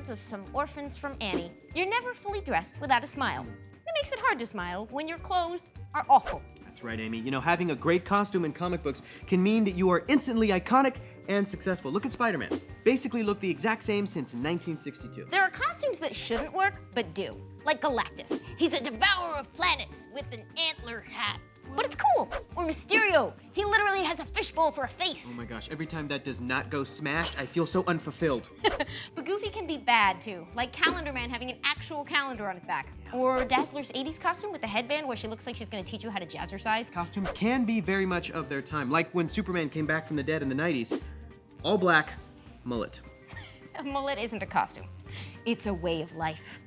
words of some orphans from Annie, you're never fully dressed without a smile. It makes it hard to smile when your clothes are awful. That's right, Amy. You know, having a great costume in comic books can mean that you are instantly iconic and successful. Look at Spider-Man. Basically looked the exact same since 1962. There are costumes that shouldn't work, but do. Like Galactus. He's a devourer of planets with an antler hat. But it's cool. Or Mysterio. He literally has a fishbowl for a face. Oh my gosh, every time that does not go smash, I feel so unfulfilled. But Goofy can be bad too, like Calendar Man having an actual calendar on his back. Or Dazzler's 80s costume with the headband where she looks like she's gonna teach you how to jazzercise. Costumes can be very much of their time, like when Superman came back from the dead in the 90s. All black, mullet. A mullet isn't a costume. It's a way of life.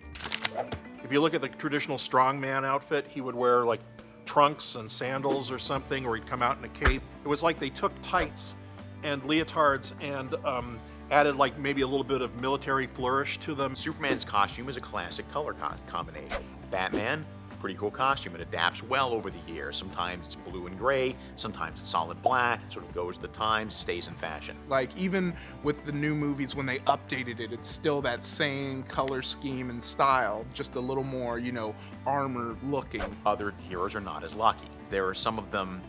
If you look at the traditional strongman outfit, he would wear like trunks and sandals or something, or he'd come out in a cape. It was like they took tights and leotards and added like maybe a little bit of military flourish to them. Superman's costume is a classic color combination. Batman, pretty cool costume. It adapts well over the years. Sometimes it's blue and gray, sometimes it's solid black. It sort of goes with the times, stays in fashion. Like even with the new movies, when they updated it, it's still that same color scheme and style, just a little more, you know, armored looking. Other heroes are not as lucky. There are some of them,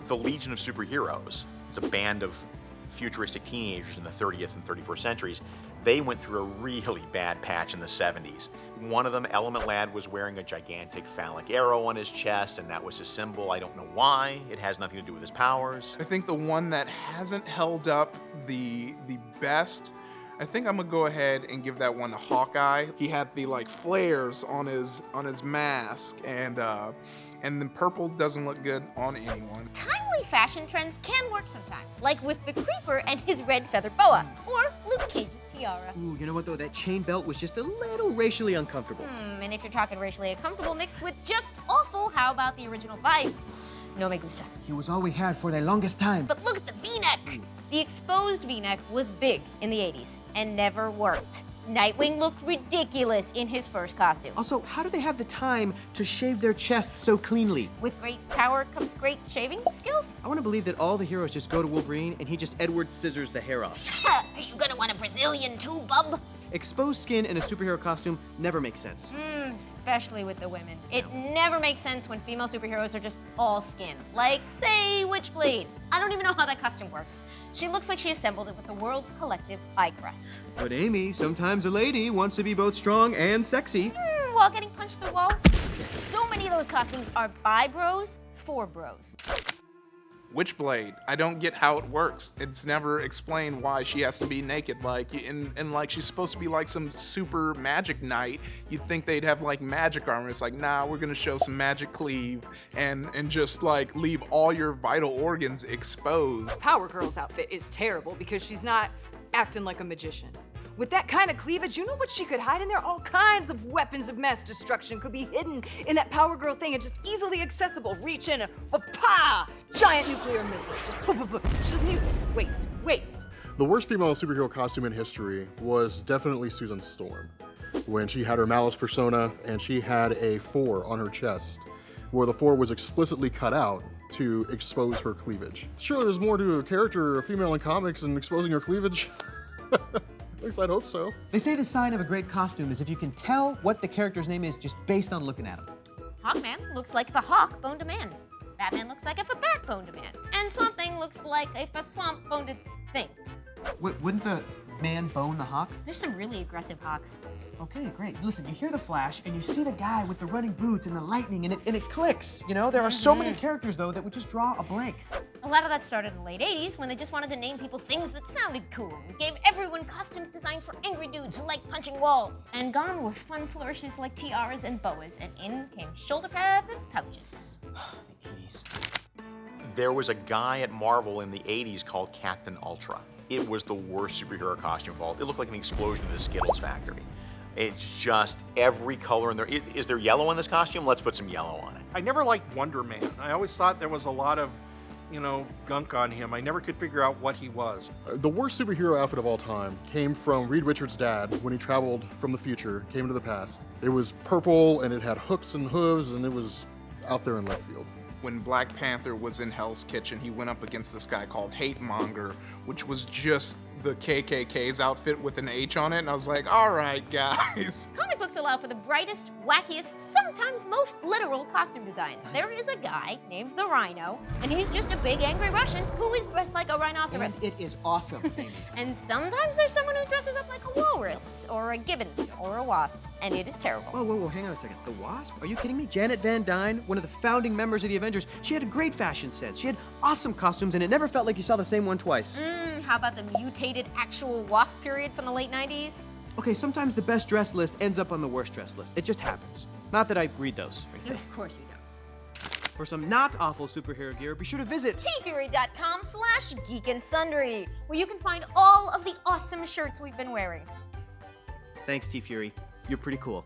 the Legion of Superheroes. It's a band of futuristic teenagers in the 30th and 31st centuries. They went through a really bad patch in the 70s. One of them, Element Lad, was wearing a gigantic phallic arrow on his chest, and that was his symbol. I don't know why. It has nothing to do with his powers. I think the one that hasn't held up the best, I think I'm gonna go ahead and give that one to Hawkeye. He had the like flares on his mask, and then purple doesn't look good on anyone. Timely fashion trends can work sometimes, like with the Creeper and his red feather boa, or Luke Cage's tiara. Ooh, you know what though? That chain belt was just a little racially uncomfortable. And if you're talking racially uncomfortable mixed with just awful, how about the original vibe? No me gusta. He was all we had for the longest time. But look at the V-neck. The exposed V-neck was big in the 80s and never worked. Nightwing looked ridiculous in his first costume. Also, how do they have the time to shave their chests so cleanly? With great power comes great shaving skills? I want to believe that all the heroes just go to Wolverine and he just Edward Scissors the hair off. Are you gonna want a Brazilian too, bub? Exposed skin in a superhero costume never makes sense. Especially with the women. It never makes sense when female superheroes are just all skin. Like, say, Witchblade. I don't even know how that costume works. She looks like she assembled it with the world's collective eye crust. But Amy, sometimes a lady wants to be both strong and sexy. While getting punched through walls? So many of those costumes are by bros for bros. Witchblade, I don't get how it works. It's never explained why she has to be naked. Like, and like she's supposed to be like some super magic knight. You'd think they'd have like magic armor. It's like, nah, we're gonna show some magic cleave and just like leave all your vital organs exposed. Power Girl's outfit is terrible because she's not acting like a magician. With that kind of cleavage, you know what she could hide in there? All kinds of weapons of mass destruction could be hidden in that Power Girl thing and just easily accessible. Reach in, pa! Giant nuclear missiles. Just She doesn't use it. Waste. The worst female superhero costume in history was definitely Susan Storm, when she had her malice persona and she had a 4 on her chest, where the 4 was explicitly cut out to expose her cleavage. Sure, there's more to a character, a female in comics, than exposing her cleavage. At least I'd hope so. They say the sign of a great costume is if you can tell what the character's name is just based on looking at him. Hawkman looks like if a hawk boned a man. Batman looks like if a bat boned a man. And Swamp Thing looks like if a swamp boned a thing. Wouldn't the man bone the hawk? There's some really aggressive hawks. Okay, great. Listen, you hear the flash and you see the guy with the running boots and the lightning and it clicks. You know, there are so many characters though that would just draw a blank. A lot of that started in the late 80s when they just wanted to name people things that sounded cool and gave everyone costumes designed for angry dudes who like punching walls. And gone were fun flourishes like tiaras and boas, and in came shoulder pads and pouches. The 80s. There was a guy at Marvel in the 80s called Captain Ultra. It was the worst superhero costume of all. It looked like an explosion in the Skittles factory. It's just every color in there. Is there yellow in this costume? Let's put some yellow on it. I never liked Wonder Man. I always thought there was a lot of, gunk on him. I never could figure out what he was. The worst superhero outfit of all time came from Reed Richards' dad when he traveled from the future, came into the past. It was purple and it had hooks and hooves and it was out there in left field. when Black Panther was in Hell's Kitchen, he went up against this guy called Hate Monger, which was just the KKK's outfit with an H on it, and I was like, all right, guys. Comic books allow for the brightest, wackiest, sometimes most literal costume designs. There is a guy named the Rhino, and he's just a big angry Russian who is dressed like a rhinoceros. And it is awesome, Amy. And sometimes there's someone who dresses up like a walrus, or a gibbon, or a wasp, and it is terrible. Whoa, hang on a second. The Wasp? Are you kidding me? Janet Van Dyne, one of the founding members of the Avengers, she had a great fashion sense. She had awesome costumes, and it never felt like you saw the same one twice. How about the mutated actual wasp period from the late 90s? Okay, sometimes the best dressed list ends up on the worst dressed list. It just happens. Not that I read those. Of course you don't. For some not awful superhero gear, be sure to visit tfury.com/Geek and Sundry, where you can find all of the awesome shirts we've been wearing. Thanks, T Fury. You're pretty cool.